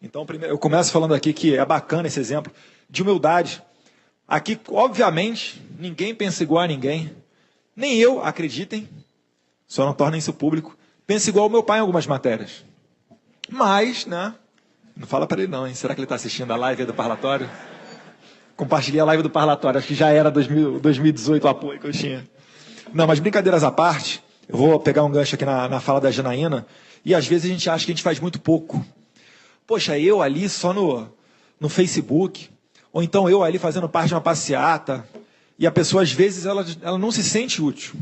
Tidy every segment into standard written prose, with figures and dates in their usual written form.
Então, primeiro, eu começo falando aqui que é bacana esse exemplo de humildade. Aqui, obviamente, ninguém pensa igual a ninguém. Nem eu, acreditem, só não tornem isso público, penso igual ao meu pai em algumas matérias. Mas, né? Não fala para ele não, hein? Será que ele está assistindo a live do parlatório? Compartilhei a live do parlatório, acho que já era 2018 o apoio que eu tinha. Não, mas brincadeiras à parte, eu vou pegar um gancho aqui na fala da Janaína, e às vezes a gente acha que a gente faz muito pouco. Poxa, eu ali só no Facebook, ou então eu ali fazendo parte de uma passeata, e a pessoa às vezes ela não se sente útil.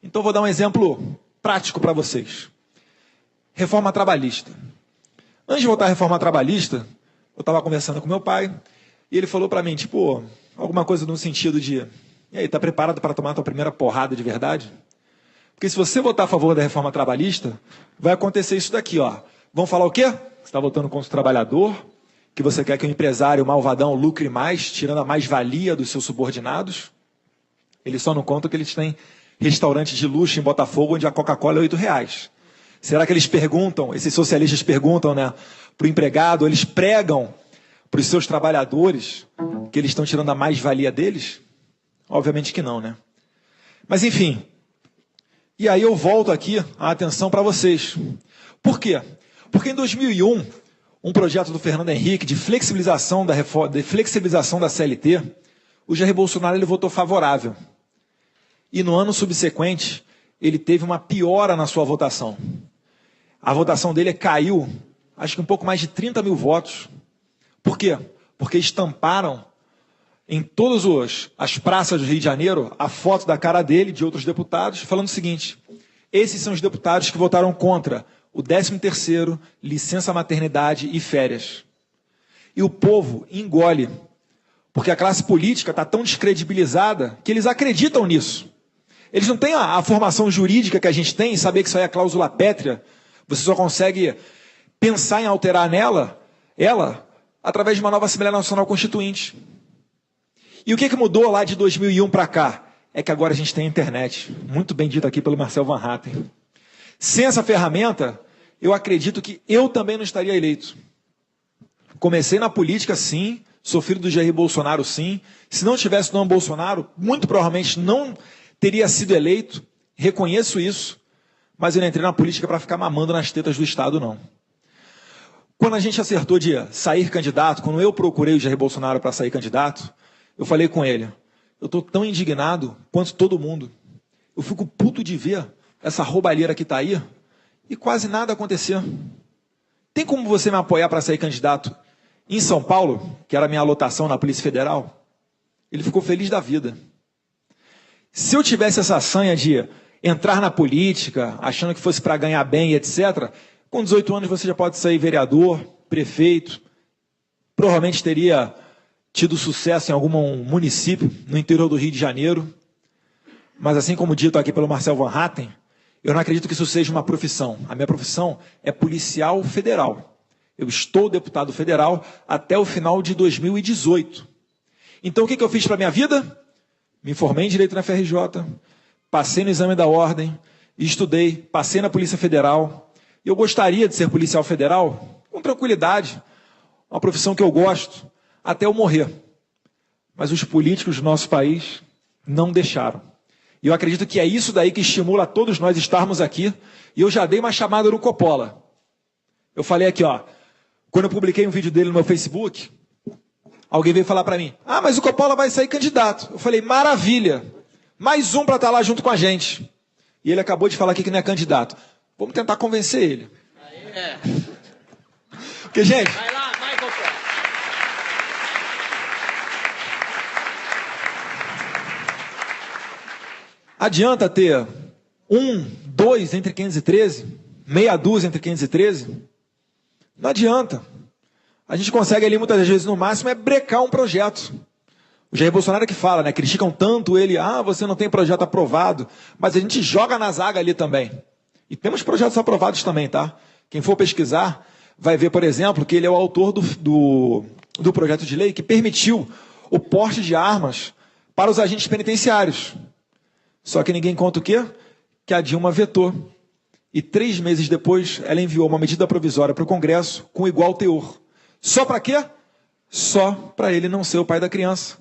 Então vou dar um exemplo prático para vocês. Reforma trabalhista. Antes de voltar à reforma trabalhista, eu estava conversando com meu pai, e ele falou para mim, tipo, alguma coisa no sentido de, e aí, está preparado para tomar a tua primeira porrada de verdade? Porque se você votar a favor da reforma trabalhista, vai acontecer isso daqui, ó. Vão falar o quê? Você está votando contra o trabalhador, que você quer que o empresário malvadão lucre mais, tirando a mais-valia dos seus subordinados. Eles só não contam que eles têm restaurante de luxo em Botafogo, onde a Coca-Cola é R$8. Será que eles perguntam, esses socialistas perguntam, né, para o empregado, eles pregam para os seus trabalhadores que eles estão tirando a mais-valia deles? Obviamente que não, né? Mas enfim, e aí eu volto aqui a atenção para vocês. Por quê? Porque em 2001, um projeto do Fernando Henrique de flexibilização da CLT, o Jair Bolsonaro ele votou favorável. E no ano subsequente, ele teve uma piora na sua votação. A votação dele caiu, acho que um pouco mais de 30 mil votos. Por quê? Porque estamparam em todas as praças do Rio de Janeiro a foto da cara dele e de outros deputados, falando o seguinte: esses são os deputados que votaram contra o 13º, licença maternidade e férias. E o povo engole, porque a classe política está tão descredibilizada que eles acreditam nisso. Eles não têm a formação jurídica que a gente tem, saber que isso aí é cláusula pétrea. Você só consegue pensar em alterar ela através de uma nova Assembleia Nacional Constituinte. E o que mudou lá de 2001 para cá? É que agora a gente tem a internet, muito bem dito aqui pelo Marcel Van Hatten. Sem essa ferramenta, eu acredito que eu também não estaria eleito. Comecei na política, sim, sou filho do Jair Bolsonaro, sim. Se não tivesse o nome Bolsonaro, muito provavelmente não teria sido eleito, reconheço isso, mas eu não entrei na política para ficar mamando nas tetas do Estado, não. Quando a gente acertou de sair candidato, quando eu procurei o Jair Bolsonaro para sair candidato, eu falei com ele, eu estou tão indignado quanto todo mundo. Eu fico puto de ver essa roubalheira que está aí e quase nada acontecer. Tem como você me apoiar para sair candidato em São Paulo, que era a minha lotação na Polícia Federal? Ele ficou feliz da vida. Se eu tivesse essa sanha de entrar na política, achando que fosse para ganhar bem, etc., com 18 anos você já pode sair vereador, prefeito, provavelmente teria tido sucesso em algum município no interior do Rio de Janeiro. Mas assim como dito aqui pelo Marcel Van Hatten, eu não acredito que isso seja uma profissão. A minha profissão é policial federal. Eu estou deputado federal até o final de 2018. Então o que eu fiz para a minha vida? Me formei em Direito na FRJ, passei no exame da ordem, estudei, passei na Polícia Federal. Eu gostaria de ser policial federal com tranquilidade, uma profissão que eu gosto, até eu morrer. Mas os políticos do nosso país não deixaram. E eu acredito que é isso daí que estimula todos nós estarmos aqui. E eu já dei uma chamada no Coppola. Eu falei aqui, ó, quando eu publiquei um vídeo dele no meu Facebook, alguém veio falar para mim, mas o Coppola vai sair candidato. Eu falei, maravilha, mais um para estar lá junto com a gente. E ele acabou de falar aqui que não é candidato. Vamos tentar convencer ele. É. Porque, gente... Vai lá, vai, Coppola. Adianta ter 1, 2 entre 513, meia dúzia entre 513? Não adianta. A gente consegue ali muitas vezes, no máximo, é brecar um projeto. O Jair Bolsonaro é que fala, né? Criticam tanto ele, você não tem projeto aprovado, mas a gente joga na zaga ali também. E temos projetos aprovados também, tá? Quem for pesquisar vai ver, por exemplo, que ele é o autor do projeto de lei que permitiu o porte de armas para os agentes penitenciários. Só que ninguém conta o quê? Que a Dilma vetou. E 3 meses depois, ela enviou uma medida provisória para o Congresso com igual teor. Só para quê? Só para ele não ser o pai da criança.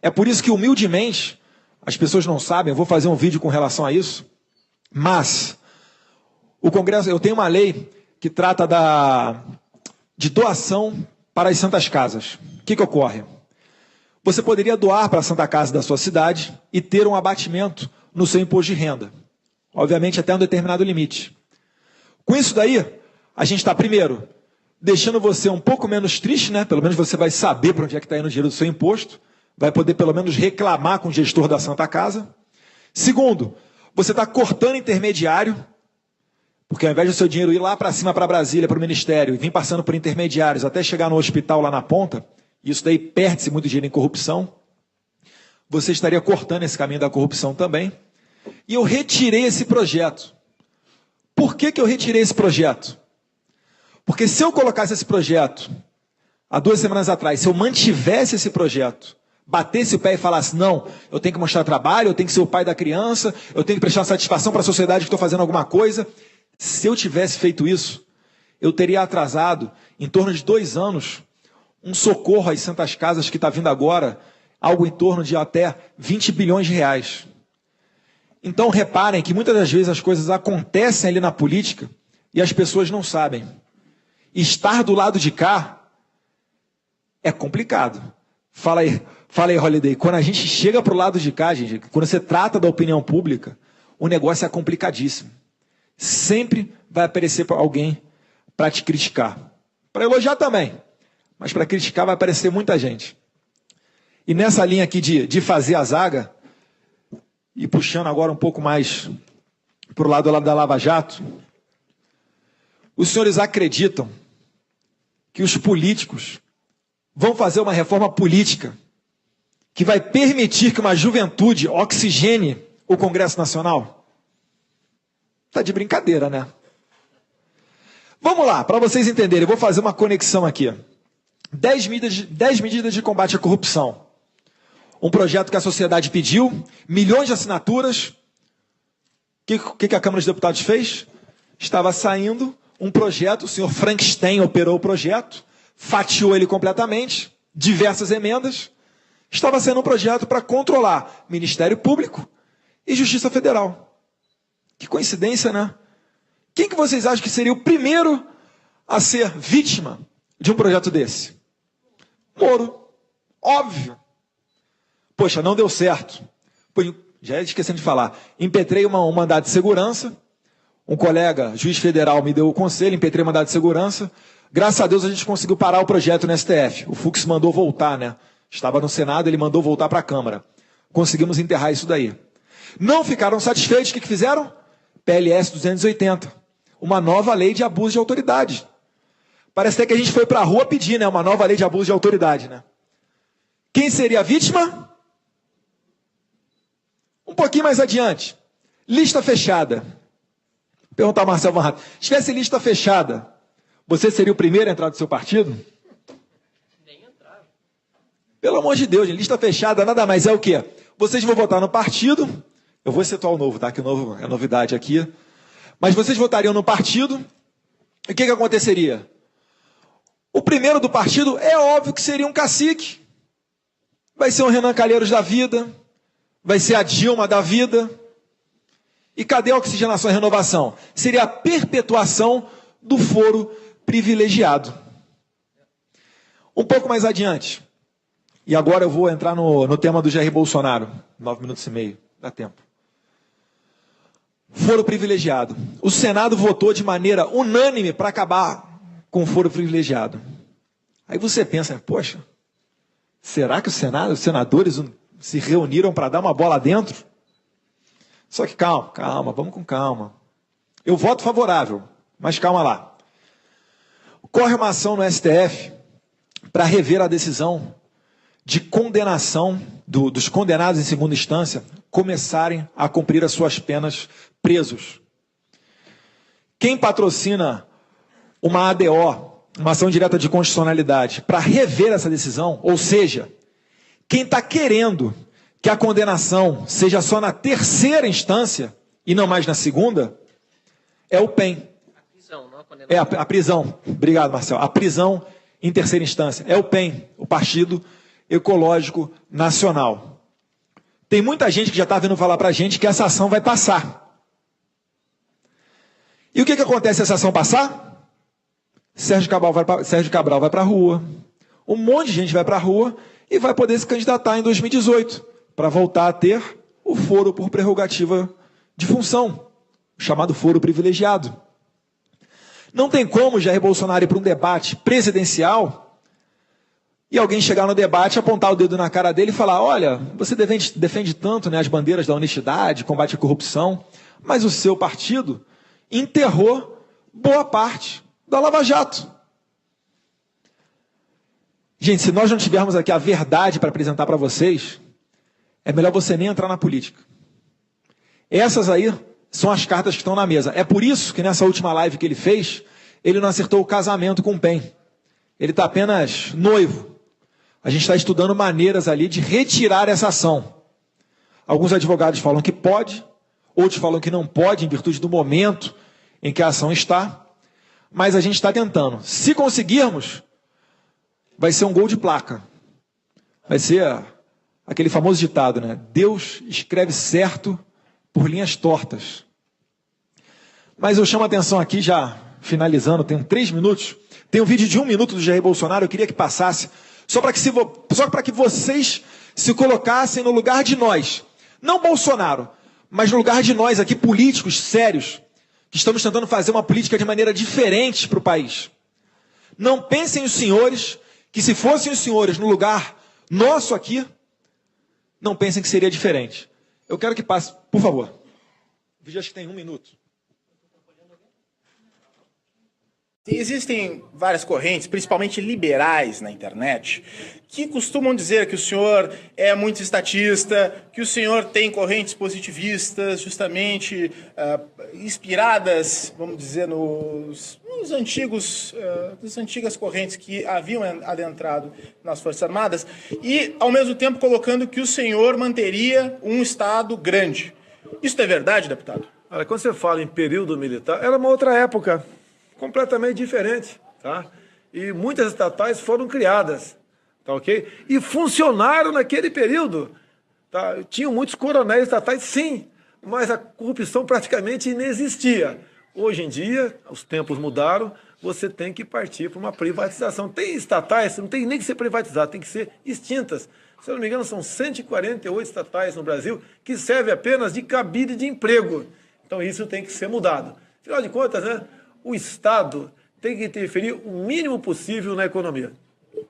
É por isso que, humildemente, as pessoas não sabem, eu vou fazer um vídeo com relação a isso, mas o Congresso, eu tenho uma lei que trata de doação para as santas casas. O que ocorre? Você poderia doar para a Santa Casa da sua cidade e ter um abatimento no seu imposto de renda. Obviamente, até um determinado limite. Com isso daí, a gente está, primeiro, deixando você um pouco menos triste, né? Pelo menos você vai saber para onde é que está indo o dinheiro do seu imposto. Vai poder, pelo menos, reclamar com o gestor da Santa Casa. Segundo, você está cortando intermediário, porque ao invés do seu dinheiro ir lá para cima, para Brasília, para o Ministério, e vir passando por intermediários até chegar no hospital lá na ponta, isso daí perde-se muito dinheiro em corrupção, você estaria cortando esse caminho da corrupção também. E eu retirei esse projeto. Por que eu retirei esse projeto? Porque se eu colocasse esse projeto, há 2 semanas atrás, se eu mantivesse esse projeto, batesse o pé e falasse, não, eu tenho que mostrar trabalho, eu tenho que ser o pai da criança, eu tenho que prestar satisfação para a sociedade que estou fazendo alguma coisa, se eu tivesse feito isso, eu teria atrasado, em torno de 2 anos, um socorro às santas casas que está vindo agora, algo em torno de até 20 bilhões de reais. Então, reparem que muitas das vezes as coisas acontecem ali na política e as pessoas não sabem. Estar do lado de cá é complicado. Fala aí, Holiday. Quando a gente chega para o lado de cá, gente, quando você trata da opinião pública, o negócio é complicadíssimo. Sempre vai aparecer alguém para te criticar. Para elogiar também, mas para criticar vai aparecer muita gente. E nessa linha aqui de fazer a zaga, e puxando agora um pouco mais para o lado da Lava Jato, os senhores acreditam que os políticos vão fazer uma reforma política que vai permitir que uma juventude oxigene o Congresso Nacional? Está de brincadeira, né? Vamos lá, para vocês entenderem, eu vou fazer uma conexão aqui. 10 medidas de combate à corrupção. Um projeto que a sociedade pediu, milhões de assinaturas. O que a Câmara dos Deputados fez? Estava saindo um projeto, o senhor Frankenstein operou o projeto, fatiou ele completamente, diversas emendas. Estava sendo um projeto para controlar Ministério Público e Justiça Federal. Que coincidência, né? Quem que vocês acham que seria o primeiro a ser vítima de um projeto desse? Moro. Óbvio. Poxa, não deu certo. Já ia esquecendo de falar. Impetrei um mandado de segurança. Um colega, juiz federal, me deu o conselho. Impetrei um mandado de segurança. Graças a Deus a gente conseguiu parar o projeto no STF. O Fux mandou voltar, né? Estava no Senado, ele mandou voltar para a Câmara. Conseguimos enterrar isso daí. Não ficaram satisfeitos. O que fizeram? PLS 280. Uma nova lei de abuso de autoridade. Parece até que a gente foi para a rua pedir, né? Uma nova lei de abuso de autoridade, né? Quem seria a vítima? Um pouquinho mais adiante. Lista fechada. Vou perguntar ao Marcelo Van Hatten. Se tivesse lista fechada, você seria o primeiro a entrar do seu partido? Nem entrar. Pelo amor de Deus, lista fechada nada mais é o quê? Vocês vão votar no partido. Eu vou excetuar o novo, tá? Que o novo é novidade aqui. Mas vocês votariam no partido. E o que aconteceria? O primeiro do partido é óbvio que seria um cacique. Vai ser um Renan Calheiros da vida. Vai ser a Dilma da vida. E cadê a oxigenação e renovação? Seria a perpetuação do foro privilegiado. Um pouco mais adiante. E agora eu vou entrar no tema do Jair Bolsonaro. 9 minutos e meio. Dá tempo. Foro privilegiado. O Senado votou de maneira unânime para acabar com o foro privilegiado. Aí você pensa, poxa, será que o Senado, os senadores se reuniram para dar uma bola dentro? Só que calma, vamos com calma. Eu voto favorável, mas calma lá. Corre uma ação no STF para rever a decisão de condenação dos condenados em segunda instância começarem a cumprir as suas penas presos. Quem patrocina uma ADO, uma ação direta de constitucionalidade, para rever essa decisão, ou seja, quem está querendo que a condenação seja só na terceira instância e não mais na segunda, é o PEN. A prisão, não a condenação. A prisão. Obrigado, Marcelo. A prisão em terceira instância, é o PEN, o Partido Ecológico Nacional. Tem muita gente que já está vindo falar para a gente que essa ação vai passar. E o que acontece se essa ação passar? Sérgio Cabral vai para a rua, um monte de gente vai para a rua e vai poder se candidatar em 2018 para voltar a ter o foro por prerrogativa de função, chamado foro privilegiado. Não tem como Jair Bolsonaro ir para um debate presidencial e alguém chegar no debate, apontar o dedo na cara dele e falar: olha, você defende tanto, né, as bandeiras da honestidade, combate à corrupção, mas o seu partido enterrou boa parte da Lava Jato. Gente, se nós não tivermos aqui a verdade para apresentar para vocês, é melhor você nem entrar na política. Essas aí são as cartas que estão na mesa. É por isso que nessa última live que ele fez, ele não acertou o casamento com o PEN. Ele está apenas noivo. A gente está estudando maneiras ali de retirar essa ação. Alguns advogados falam que pode, outros falam que não pode, em virtude do momento em que a ação está. Mas a gente está tentando. Se conseguirmos, vai ser um gol de placa. Vai ser aquele famoso ditado, né? Deus escreve certo por linhas tortas. Mas eu chamo a atenção aqui, já finalizando, tenho 3 minutos. Tem um vídeo de 1 minuto do Jair Bolsonaro, eu queria que passasse, só para que vocês se colocassem no lugar de nós. Não Bolsonaro, mas no lugar de nós aqui, políticos sérios, que estamos tentando fazer uma política de maneira diferente para o país. Não pensem os senhores, que se fossem os senhores no lugar nosso aqui, não pensem que seria diferente. Eu quero que passe, por favor. O vídeo acho que tem 1 minuto. Existem várias correntes, principalmente liberais na internet, que costumam dizer que o senhor é muito estatista, que o senhor tem correntes positivistas, justamente inspiradas, vamos dizer, nas antigas correntes que haviam adentrado nas Forças Armadas, e, ao mesmo tempo, colocando que o senhor manteria um Estado grande. Isso é verdade, deputado? Olha, quando você fala em período militar, era uma outra época, completamente diferente, tá? E muitas estatais foram criadas, tá ok? E funcionaram naquele período, tá? Tinham muitos coronéis estatais, sim, mas a corrupção praticamente inexistia. Hoje em dia, os tempos mudaram, você tem que partir para uma privatização. Tem estatais, não tem nem que ser privatizadas, tem que ser extintas. Se eu não me engano, são 148 estatais no Brasil que servem apenas de cabide de emprego. Então isso tem que ser mudado. Afinal de contas, né? O Estado tem que interferir o mínimo possível na economia.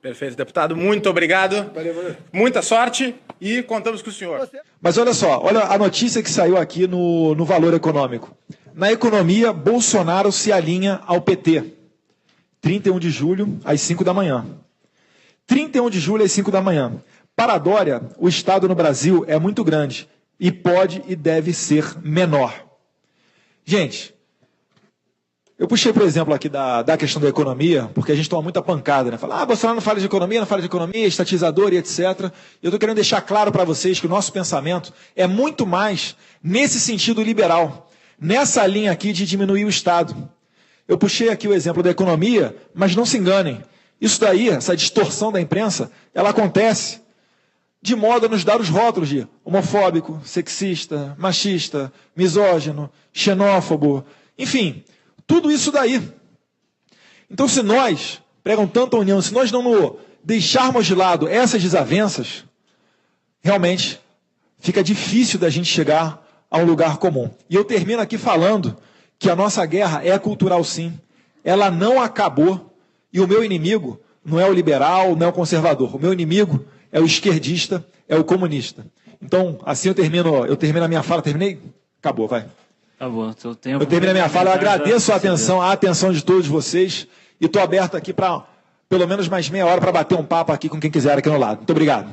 Perfeito, deputado. Muito obrigado. Valeu. Muita sorte e contamos com o senhor. Mas olha só, olha a notícia que saiu aqui no Valor Econômico. Na economia, Bolsonaro se alinha ao PT. 31 de julho, às 5 da manhã. 31 de julho, às 5 da manhã. Para a Dória, o Estado no Brasil é muito grande e pode e deve ser menor. Gente, eu puxei, por exemplo, aqui da questão da economia, porque a gente toma muita pancada, né? Fala, Bolsonaro não fala de economia, estatizador e etc. Eu estou querendo deixar claro para vocês que o nosso pensamento é muito mais nesse sentido liberal, nessa linha aqui de diminuir o Estado. Eu puxei aqui o exemplo da economia, mas não se enganem. Isso daí, essa distorção da imprensa, ela acontece de modo a nos dar os rótulos de homofóbico, sexista, machista, misógino, xenófobo, enfim, tudo isso daí. Então, se nós pregam tanta união, se nós não deixarmos de lado essas desavenças, realmente fica difícil da gente chegar a um lugar comum. E eu termino aqui falando que a nossa guerra é cultural, sim. Ela não acabou. E o meu inimigo não é o liberal, não é o conservador. O meu inimigo é o esquerdista, é o comunista. Então, assim eu termino a minha fala. Terminei? Acabou, vai. Acabou, seu tempo. Eu termino a minha fala. Eu agradeço a atenção de todos vocês. E estou aberto aqui para pelo menos mais meia hora para bater um papo aqui com quem quiser aqui no lado. Muito obrigado.